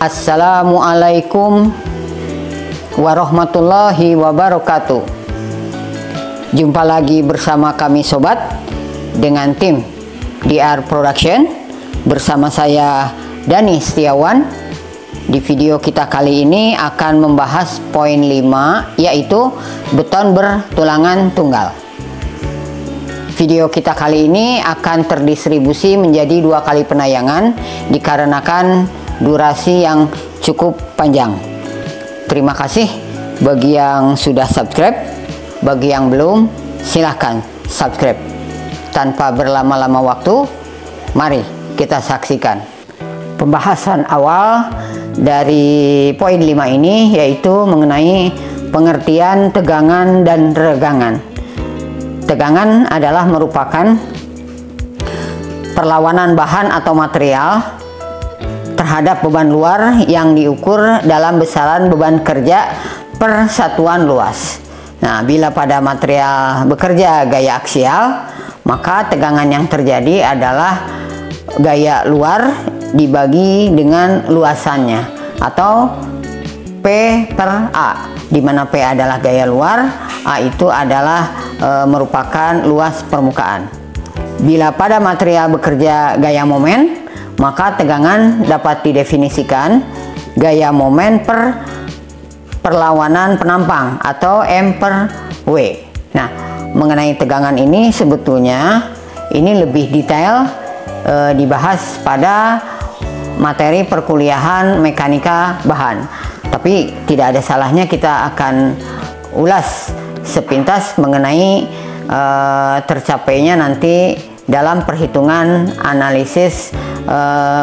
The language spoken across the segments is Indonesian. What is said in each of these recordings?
Assalamualaikum warahmatullahi wabarakatuh. Jumpa lagi bersama kami sobat dengan tim DR Production bersama saya Dani Setiawan. Di video kita kali ini akan membahas poin 5, yaitu beton bertulangan tunggal. Video kita kali ini akan terdistribusi menjadi 2 kali penayangan dikarenakan durasi yang cukup panjang. Terima kasih bagi yang sudah subscribe, bagi yang belum silahkan subscribe. Tanpa berlama-lama waktu, mari kita saksikan pembahasan awal dari poin 5 ini, yaitu mengenai pengertian tegangan dan regangan. Tegangan adalah merupakan perlawanan bahan atau material terhadap beban luar yang diukur dalam besaran beban kerja per satuan luas. Nah, bila pada material bekerja gaya aksial, maka tegangan yang terjadi adalah gaya luar dibagi dengan luasannya, atau P per A, di mana P adalah gaya luar, A itu adalah merupakan luas permukaan. Bila pada material bekerja gaya momen, maka tegangan dapat didefinisikan gaya momen per perlawanan penampang atau M per W. Nah, mengenai tegangan ini sebetulnya ini lebih detail dibahas pada materi perkuliahan mekanika bahan. Tapi tidak ada salahnya kita akan ulas sepintas mengenai tercapainya nanti dalam perhitungan analisis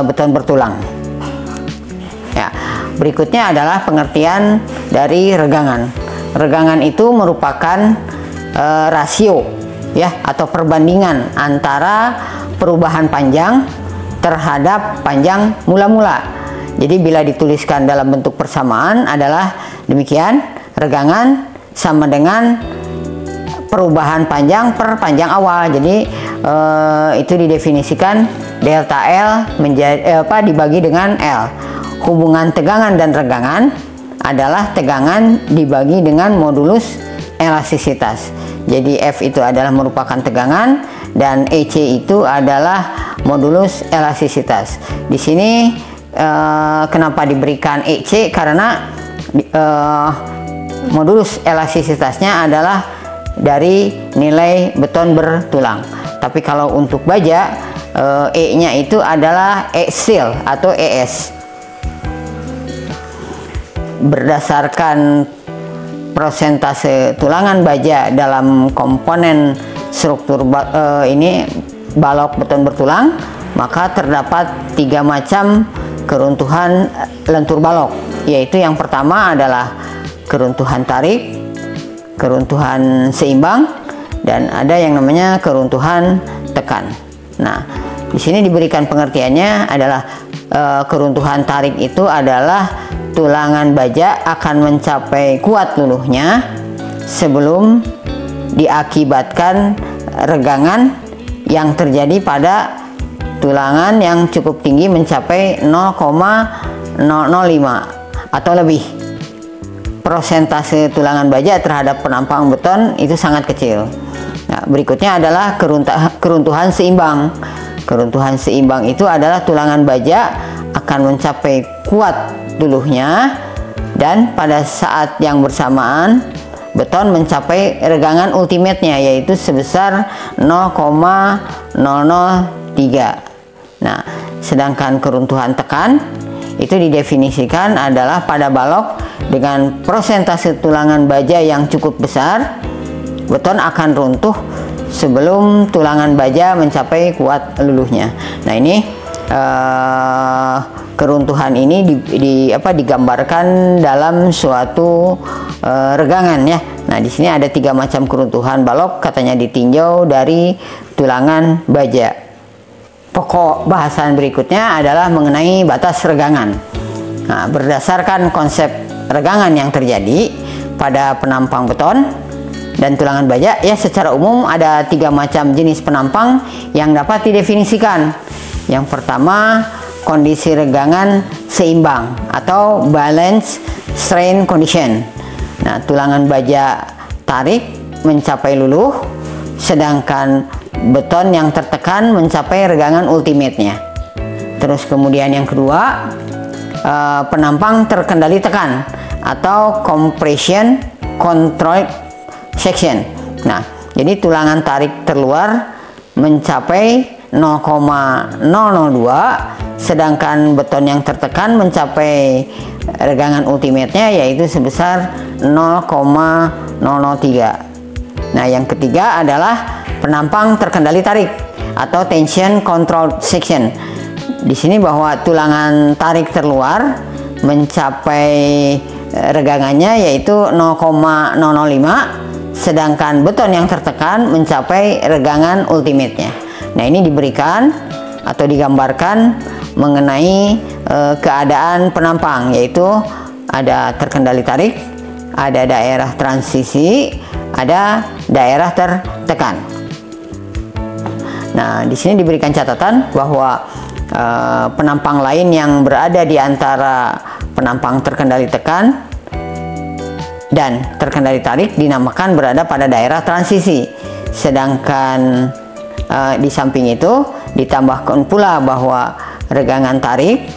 beton bertulang. Ya, berikutnya adalah pengertian dari regangan. Regangan itu merupakan rasio, ya, atau perbandingan antara perubahan panjang terhadap panjang mula-mula. Jadi bila dituliskan dalam bentuk persamaan adalah demikian, regangan sama dengan perubahan panjang per panjang awal. Jadi itu didefinisikan delta L menjadi dibagi dengan L. Hubungan tegangan dan regangan adalah tegangan dibagi dengan modulus elastisitas. Jadi F itu adalah merupakan tegangan dan EC itu adalah modulus elastisitas. Di sini kenapa diberikan EC? Karena modulus elastisitasnya adalah dari nilai beton bertulang. Tapi kalau untuk baja, E-nya itu adalah E-seal atau ES. Berdasarkan persentase tulangan baja dalam komponen struktur ini balok beton bertulang, maka terdapat 3 macam keruntuhan lentur balok, yaitu yang pertama adalah keruntuhan tarik, keruntuhan seimbang, dan ada yang namanya keruntuhan tekan. Nah, di sini diberikan pengertiannya adalah keruntuhan tarik itu adalah tulangan baja akan mencapai kuat luluhnya sebelum diakibatkan regangan yang terjadi pada tulangan yang cukup tinggi mencapai 0,005 atau lebih. Persentase tulangan baja terhadap penampang beton itu sangat kecil. Nah, berikutnya adalah keruntuhan seimbang. Keruntuhan seimbang itu adalah tulangan baja akan mencapai kuat luluhnya dan pada saat yang bersamaan beton mencapai regangan ultimate-nya, yaitu sebesar 0,003. Nah, sedangkan keruntuhan tekan itu didefinisikan adalah pada balok dengan persentase tulangan baja yang cukup besar, beton akan runtuh sebelum tulangan baja mencapai kuat luluhnya. Nah, ini keruntuhan ini digambarkan dalam suatu regangan, ya. Nah, di sini ada 3 macam keruntuhan balok, katanya ditinjau dari tulangan baja. Pokok bahasan berikutnya adalah mengenai batas regangan. Nah, berdasarkan konsep regangan yang terjadi pada penampang beton dan tulangan baja, ya, secara umum ada 3 macam jenis penampang yang dapat didefinisikan. Yang pertama, kondisi regangan seimbang atau balance strain condition. Nah, tulangan baja tarik mencapai luluh, sedangkan beton yang tertekan mencapai regangan ultimate-nya. Terus kemudian yang kedua, penampang terkendali tekan atau compression controlled section. Nah, jadi tulangan tarik terluar mencapai 0,002, sedangkan beton yang tertekan mencapai regangan ultimate-nya yaitu sebesar 0,003. Nah, yang ketiga adalah penampang terkendali tarik atau tension controlled section. Di sini bahwa tulangan tarik terluar mencapai regangannya yaitu 0,005, sedangkan beton yang tertekan mencapai regangan ultimate-nya. Nah, ini diberikan atau digambarkan mengenai keadaan penampang, yaitu ada terkendali tarik, ada daerah transisi, ada daerah tertekan. Nah, di sini diberikan catatan bahwa penampang lain yang berada di antara penampang terkendali tekan dan terkendali tarik dinamakan berada pada daerah transisi. Sedangkan di samping itu ditambahkan pula bahwa regangan tarik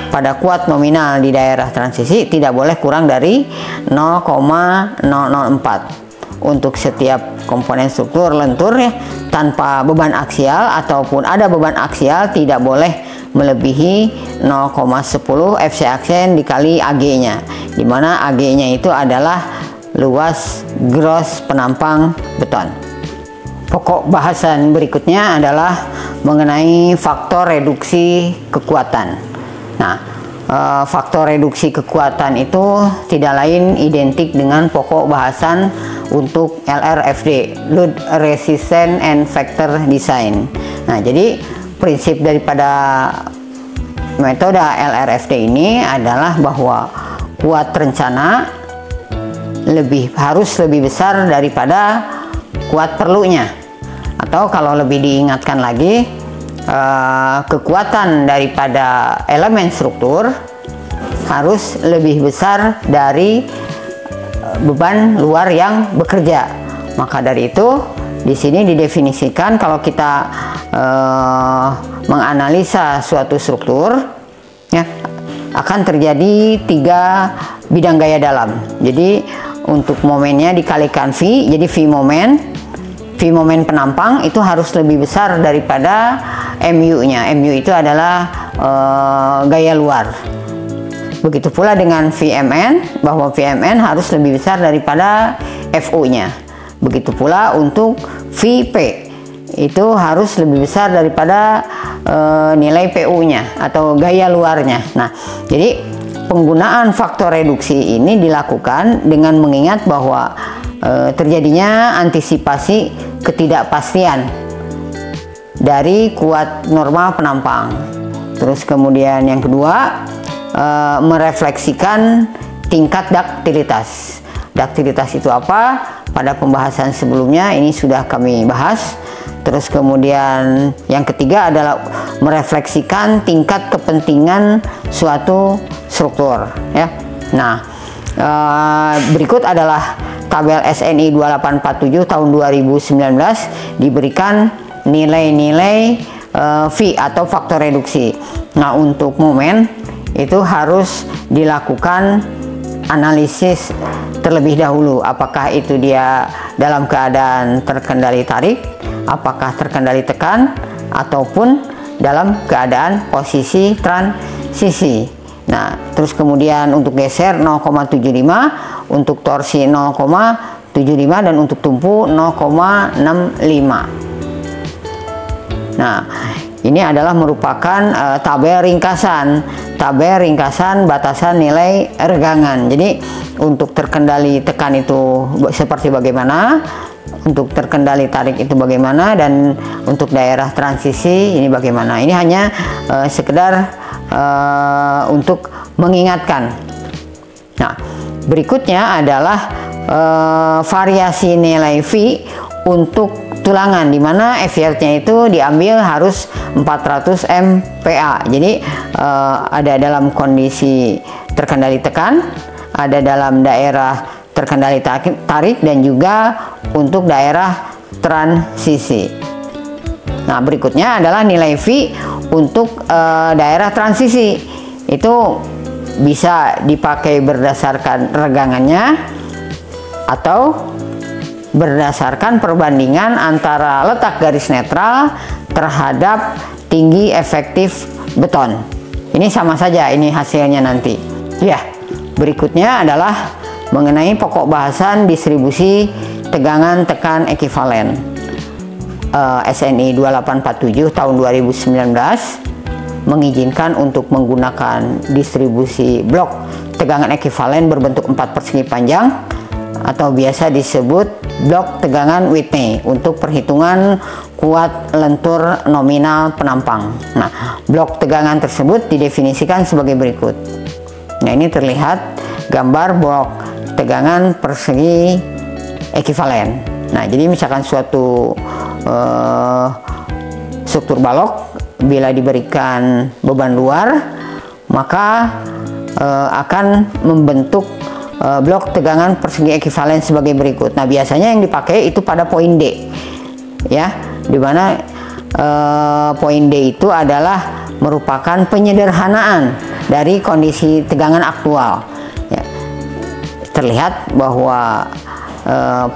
pada kuat nominal di daerah transisi tidak boleh kurang dari 0,004 untuk setiap komponen struktur lentur ya, tanpa beban aksial ataupun ada beban aksial tidak boleh melebihi 0,10 FC aksen dikali AG-nya, di mana AG-nya itu adalah luas gross penampang beton. Pokok bahasan berikutnya adalah mengenai faktor reduksi kekuatan. Nah, faktor reduksi kekuatan itu tidak lain identik dengan pokok bahasan untuk LRFD, Load Resistance and Factor Design. Nah, jadi prinsip daripada metode LRFD ini adalah bahwa kuat rencana harus lebih besar daripada kuat perlunya, atau kalau lebih diingatkan lagi, kekuatan daripada elemen struktur harus lebih besar dari beban luar yang bekerja. Maka dari itu di sini didefinisikan kalau kita menganalisa suatu struktur ya, akan terjadi 3 bidang gaya dalam. Jadi untuk momennya dikalikan V, jadi V momen penampang itu harus lebih besar daripada MU-nya. MU itu adalah gaya luar. Begitu pula dengan VMN, bahwa VMN harus lebih besar daripada FO-nya. Begitu pula untuk VP, itu harus lebih besar daripada nilai PU-nya atau gaya luarnya. Nah, jadi penggunaan faktor reduksi ini dilakukan dengan mengingat bahwa terjadinya antisipasi ketidakpastian dari kuat normal penampang. Terus kemudian yang kedua, merefleksikan tingkat duktilitas. Duktilitas itu apa? Pada pembahasan sebelumnya ini sudah kami bahas. Terus kemudian yang ketiga adalah merefleksikan tingkat kepentingan suatu struktur ya. Nah, berikut adalah tabel SNI 2847 tahun 2019, diberikan nilai-nilai V atau faktor reduksi. Nah, untuk momen itu harus dilakukan analisis terlebih dahulu, apakah itu dia dalam keadaan terkendali tarik, apakah terkendali tekan, ataupun dalam keadaan posisi transisi. Nah, terus kemudian untuk geser 0,75, untuk torsi 0,75, dan untuk tumpu 0,65. Nah, ini adalah merupakan tabel ringkasan batasan nilai regangan. Jadi untuk terkendali tekan itu seperti bagaimana, untuk terkendali tarik itu bagaimana, dan untuk daerah transisi ini bagaimana. Ini hanya sekedar untuk mengingatkan. Nah, berikutnya adalah variasi nilai V untuk tulangan, dimana F-yardnya itu diambil harus 400 MPa. Jadi ada dalam kondisi terkendali tekan, ada dalam daerah terkendali tarik, dan juga untuk daerah transisi. Nah, berikutnya adalah nilai V untuk daerah transisi. Itu bisa dipakai berdasarkan regangannya atau berdasarkan perbandingan antara letak garis netral terhadap tinggi efektif beton. Ini sama saja, ini hasilnya nanti. Ya, berikutnya adalah mengenai pokok bahasan distribusi tegangan tekan ekivalen. SNI 2847 tahun 2019 mengizinkan untuk menggunakan distribusi blok tegangan ekivalen berbentuk 4 persegi panjang atau biasa disebut blok tegangan Whitney untuk perhitungan kuat lentur nominal penampang. Nah, blok tegangan tersebut didefinisikan sebagai berikut. Nah, ini terlihat gambar blok tegangan persegi ekivalen. Nah, jadi misalkan suatu struktur balok bila diberikan beban luar, maka akan membentuk blok tegangan persegi ekivalen sebagai berikut. Nah, biasanya yang dipakai itu pada poin D, ya, dimana poin D itu adalah merupakan penyederhanaan dari kondisi tegangan aktual. Ya, terlihat bahwa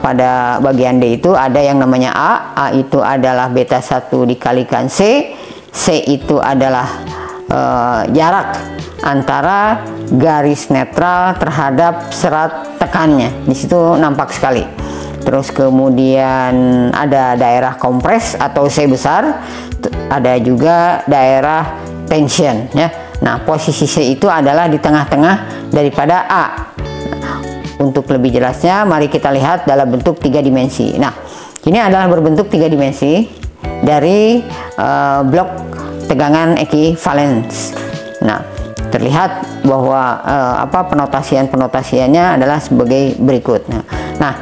pada bagian D itu ada yang namanya A itu adalah beta 1 dikalikan C itu adalah jarak antara garis netral terhadap serat tekannya. Di situ nampak sekali. Terus kemudian ada daerah kompres atau C besar, ada juga daerah tension, ya. Nah, posisi C itu adalah di tengah-tengah daripada A. Untuk lebih jelasnya, mari kita lihat dalam bentuk 3 dimensi. Nah, ini adalah berbentuk 3 dimensi dari blok tegangan equivalence. Nah, terlihat bahwa penotasiannya adalah sebagai berikut. Nah,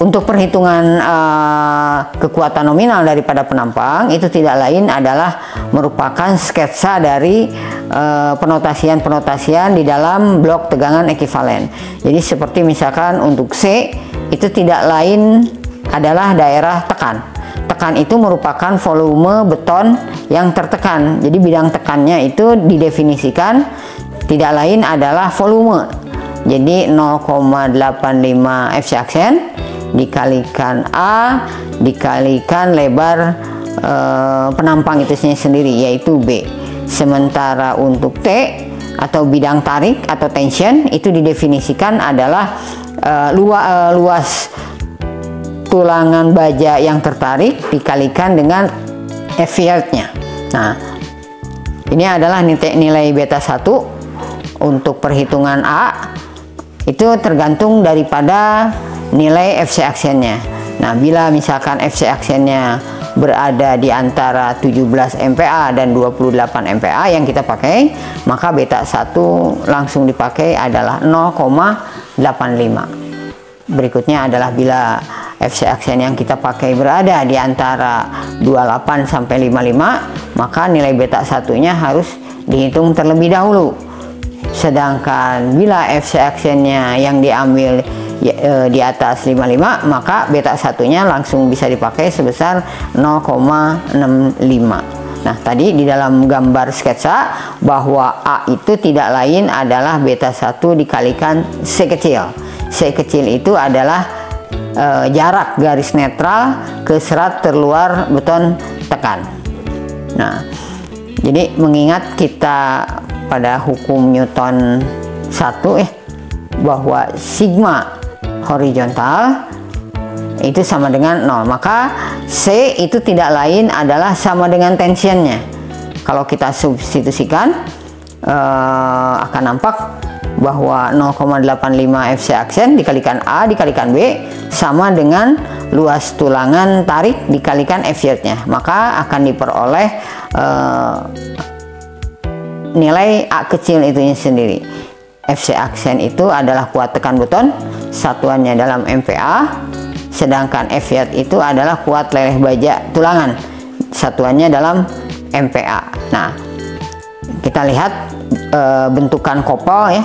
untuk perhitungan kekuatan nominal daripada penampang itu tidak lain adalah merupakan sketsa dari penotasian di dalam blok tegangan ekivalen. Jadi seperti misalkan untuk C itu tidak lain adalah daerah tekan. Tekan itu merupakan volume beton yang tertekan. Jadi bidang tekannya itu didefinisikan tidak lain adalah volume. Jadi 0,85 Fc aksen dikalikan A dikalikan lebar penampang itu sendiri, yaitu B. Sementara untuk T atau bidang tarik atau tension itu didefinisikan adalah luas tulangan baja yang tertarik dikalikan dengan F-yardnya. Nah, ini adalah nilai beta 1 untuk perhitungan A. Itu tergantung daripada nilai FC aksennya. Nah, bila misalkan FC aksennya berada di antara 17 MPa dan 28 MPa yang kita pakai, maka beta 1 langsung dipakai adalah 0,85. Berikutnya adalah bila FC aksen yang kita pakai berada di antara 28 sampai 55, maka nilai beta 1-nya harus dihitung terlebih dahulu. Sedangkan bila FC aksennya yang diambil di atas 55, maka beta 1-nya langsung bisa dipakai sebesar 0,65. Nah, tadi di dalam gambar sketsa bahwa A itu tidak lain adalah beta 1 dikalikan C kecil. C kecil itu adalah jarak garis netral ke serat terluar beton tekan. Nah, jadi mengingat kita pada hukum Newton 1 bahwa sigma horizontal itu sama dengan 0, maka C itu tidak lain adalah sama dengan tensionnya. Kalau kita substitusikan akan nampak bahwa 0,85 Fc aksen dikalikan A dikalikan B sama dengan luas tulangan tarik dikalikan F-yardnya, maka akan diperoleh nilai A kecil itu sendiri. FC aksen itu adalah kuat tekan beton, satuannya dalam MPa, sedangkan F-yard itu adalah kuat leleh baja tulangan. Satuannya dalam MPa. Nah, kita lihat bentukan kopel ya,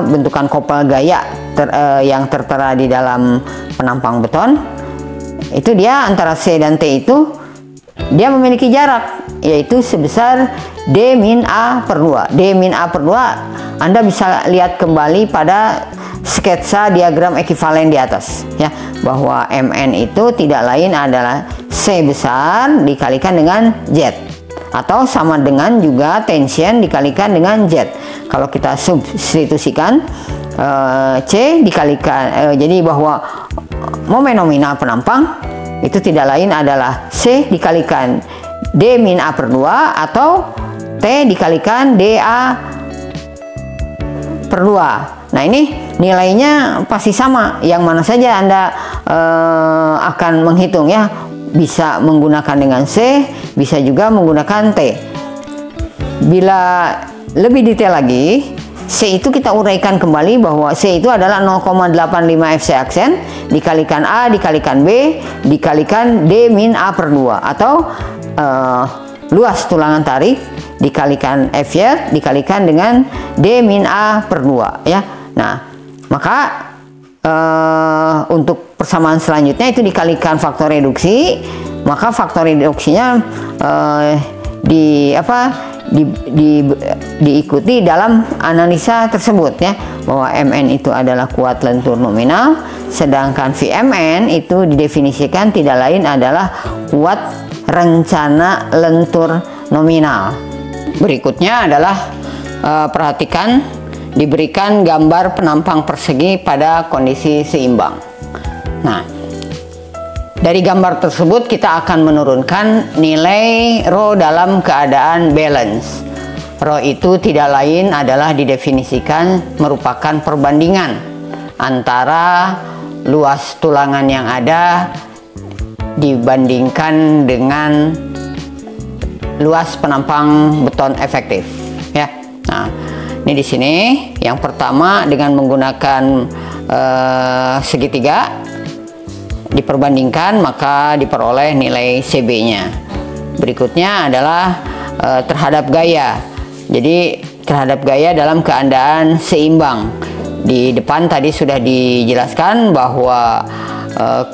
bentukan kopel gaya yang tertera di dalam penampang beton. Itu dia antara C dan T itu dia memiliki jarak, yaitu sebesar D-A/2. D-A/2 Anda bisa lihat kembali pada sketsa diagram ekuivalen di atas ya, bahwa Mn itu tidak lain adalah C besar dikalikan dengan Z, atau sama dengan juga tension dikalikan dengan Z. Kalau kita substitusikan C dikalikan jadi bahwa momen nominal penampang itu tidak lain adalah C dikalikan D-A/2 atau T dikalikan dA/2. Nah, ini nilainya pasti sama. Yang mana saja Anda akan menghitung ya. Bisa menggunakan dengan C, bisa juga menggunakan T. Bila lebih detail lagi, C itu kita uraikan kembali bahwa C itu adalah 0,85 FC aksen dikalikan A dikalikan B dikalikan D-A/2 atau luas tulangan tarik dikalikan F-yard dikalikan dengan D-A/2 ya. Nah, maka untuk persamaan selanjutnya itu dikalikan faktor reduksi, maka faktor reduksinya diikuti dalam analisa tersebut ya, bahwa Mn itu adalah kuat lentur nominal, sedangkan Vmn itu didefinisikan tidak lain adalah kuat rencana lentur nominal. Berikutnya adalah perhatikan diberikan gambar penampang persegi pada kondisi seimbang. Nah, dari gambar tersebut kita akan menurunkan nilai rho dalam keadaan balance. Rho itu tidak lain adalah didefinisikan merupakan perbandingan antara luas tulangan yang ada dibandingkan dengan luas penampang beton efektif ya. Nah, ini di sini yang pertama dengan menggunakan segitiga diperbandingkan, maka diperoleh nilai CB-nya. Berikutnya adalah terhadap gaya. Jadi terhadap gaya dalam keadaan seimbang. Di depan tadi sudah dijelaskan bahwa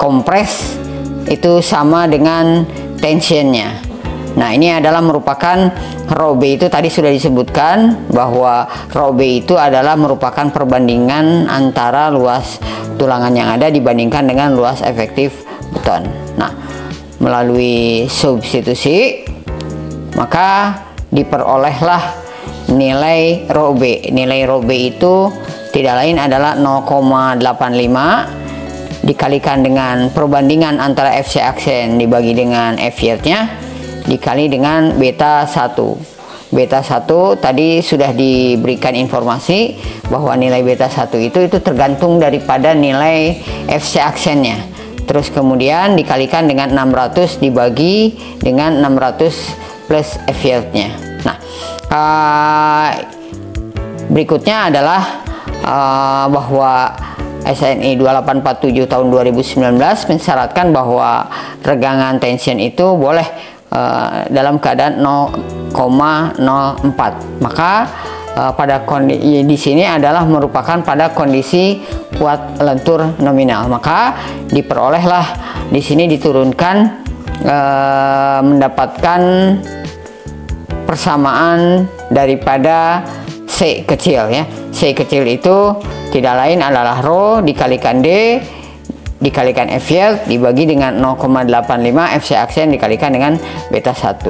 kompres itu sama dengan tensionnya. Nah, ini adalah merupakan rho B itu tadi sudah disebutkan bahwa rho B itu adalah merupakan perbandingan antara luas tulangan yang ada dibandingkan dengan luas efektif beton. Nah, melalui substitusi maka diperolehlah nilai rho B. Nilai rho B itu tidak lain adalah 0,85 dikalikan dengan perbandingan antara FC aksen dibagi dengan F-yard-nya dikali dengan beta 1. Beta 1 tadi sudah diberikan informasi bahwa nilai beta 1 itu tergantung daripada nilai FC aksennya. Terus kemudian dikalikan dengan 600 dibagi dengan 600 plus F-yard-nya. Nah, berikutnya adalah bahwa SNI 2847 tahun 2019 mensyaratkan bahwa regangan tension itu boleh dalam keadaan 0,04. Maka pada kondisi di sini adalah merupakan pada kondisi kuat lentur nominal. Maka diperolehlah di sini diturunkan mendapatkan persamaan daripada C kecil ya. C kecil itu tidak lain adalah rho dikalikan D dikalikan F-yard dibagi dengan 0,85 FC aksen dikalikan dengan beta 1.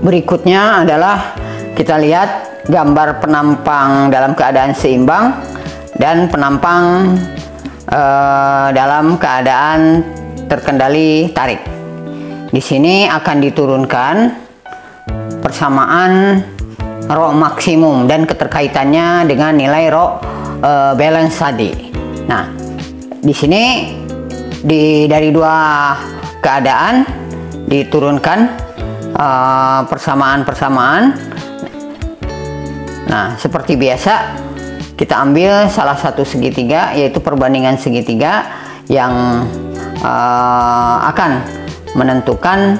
Berikutnya adalah kita lihat gambar penampang dalam keadaan seimbang dan penampang dalam keadaan terkendali tarik. Di sini akan diturunkan persamaan rho maksimum dan keterkaitannya dengan nilai rho balance tadi. Nah, di sini dari dua keadaan diturunkan persamaan-persamaan. Nah, seperti biasa kita ambil salah satu segitiga, yaitu perbandingan segitiga yang akan menentukan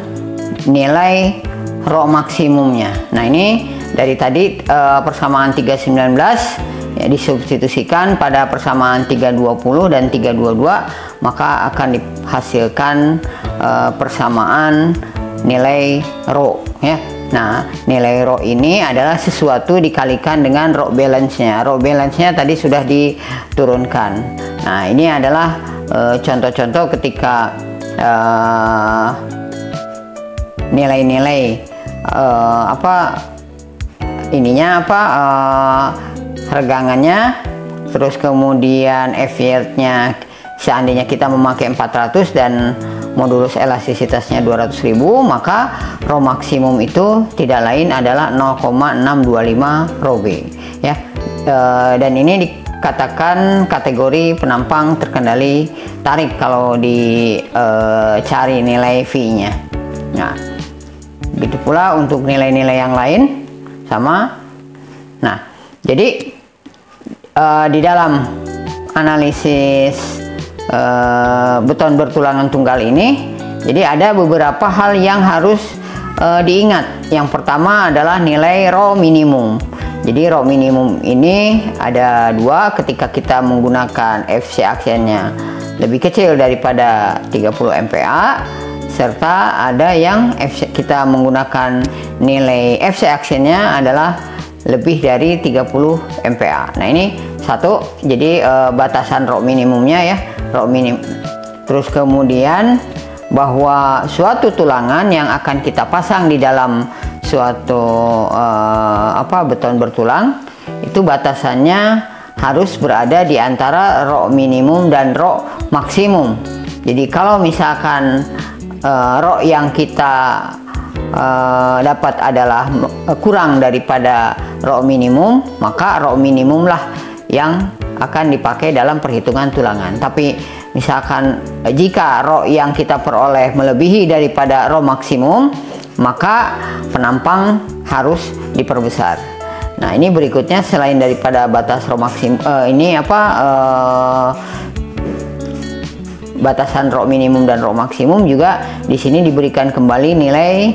nilai rho maksimumnya. Nah, ini dari tadi persamaan 319 ya, disubstitusikan pada persamaan 320 dan 322, maka akan dihasilkan persamaan nilai rho ya. Nah, nilai rho ini adalah sesuatu dikalikan dengan rho balance-nya. Rho balance-nya tadi sudah diturunkan. Nah, ini adalah contoh-contoh ketika nilai-nilai regangannya, terus kemudian F-nya seandainya kita memakai 400 dan modulus elastisitasnya 200.000, maka rho maksimum itu tidak lain adalah 0,625 rho B ya. Dan ini dikatakan kategori penampang terkendali tarik kalau dicari nilai V-nya. Nah, begitu pula untuk nilai-nilai yang lain sama. Nah, jadi di dalam analisis beton bertulangan tunggal ini, jadi ada beberapa hal yang harus diingat. Yang pertama adalah nilai rho minimum. Jadi rho minimum ini ada dua ketika kita menggunakan FC aksennya lebih kecil daripada 30 MPa, serta ada yang kita menggunakan nilai FC aksennya adalah lebih dari 30 MPa. Nah, ini satu, jadi batasan rho minimumnya ya, rho minim. Terus kemudian bahwa suatu tulangan yang akan kita pasang di dalam suatu beton bertulang itu batasannya harus berada di antara rho minimum dan rho maksimum. Jadi kalau misalkan rho yang kita dapat adalah kurang daripada rho minimum, maka rho minimum lah yang akan dipakai dalam perhitungan tulangan. Tapi misalkan jika rho yang kita peroleh melebihi daripada rho maksimum, maka penampang harus diperbesar. Nah, ini berikutnya selain daripada batas rho maksimum batasan rho minimum dan rho maksimum, juga di sini diberikan kembali nilai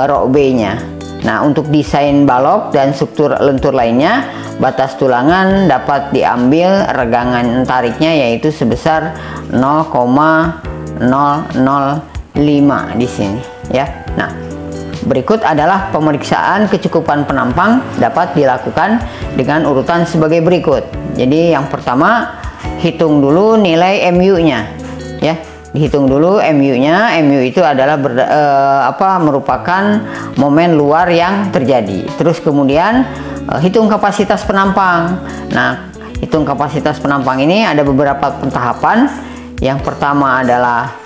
rho B-nya. Nah, untuk desain balok dan struktur lentur lainnya, batas tulangan dapat diambil regangan tariknya yaitu sebesar 0,005 di sini ya. Nah, berikut adalah pemeriksaan kecukupan penampang dapat dilakukan dengan urutan sebagai berikut. Jadi yang pertama, hitung dulu nilai MU-nya ya. Dihitung dulu MU-nya. MU itu adalah merupakan momen luar yang terjadi. Terus kemudian hitung kapasitas penampang. Nah, hitung kapasitas penampang ini ada beberapa tahapan. Yang pertama adalah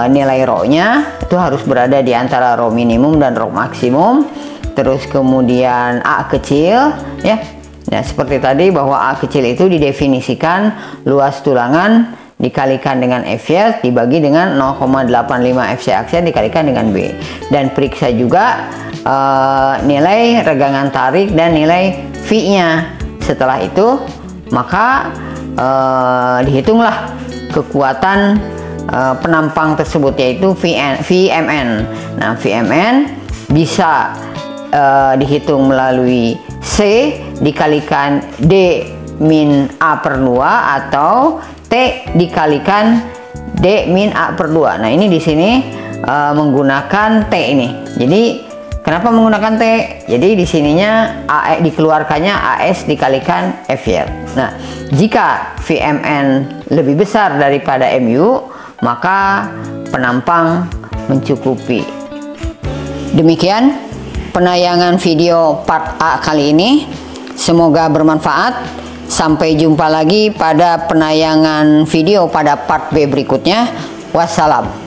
nilai rho-nya itu harus berada di antara rho minimum dan rho maksimum. Terus kemudian A kecil ya. Nah, seperti tadi bahwa A kecil itu didefinisikan luas tulangan dikalikan dengan F dibagi dengan 0,85 FC aksen dikalikan dengan B, dan periksa juga nilai regangan tarik dan nilai V-nya. Setelah itu maka dihitunglah kekuatan penampang tersebut yaitu VMN. Nah, VMN bisa dihitung melalui C dikalikan D min A per 2 atau T dikalikan D min A per 2. Nah, ini di sini menggunakan T ini. Jadi kenapa menggunakan T? Jadi di sininya dikeluarkannya AS dikalikan FY. Nah, jika VMN lebih besar daripada MU, maka penampang mencukupi. Demikian penayangan video part A kali ini. Semoga bermanfaat. Sampai jumpa lagi pada penayangan video pada part B berikutnya. Wassalam.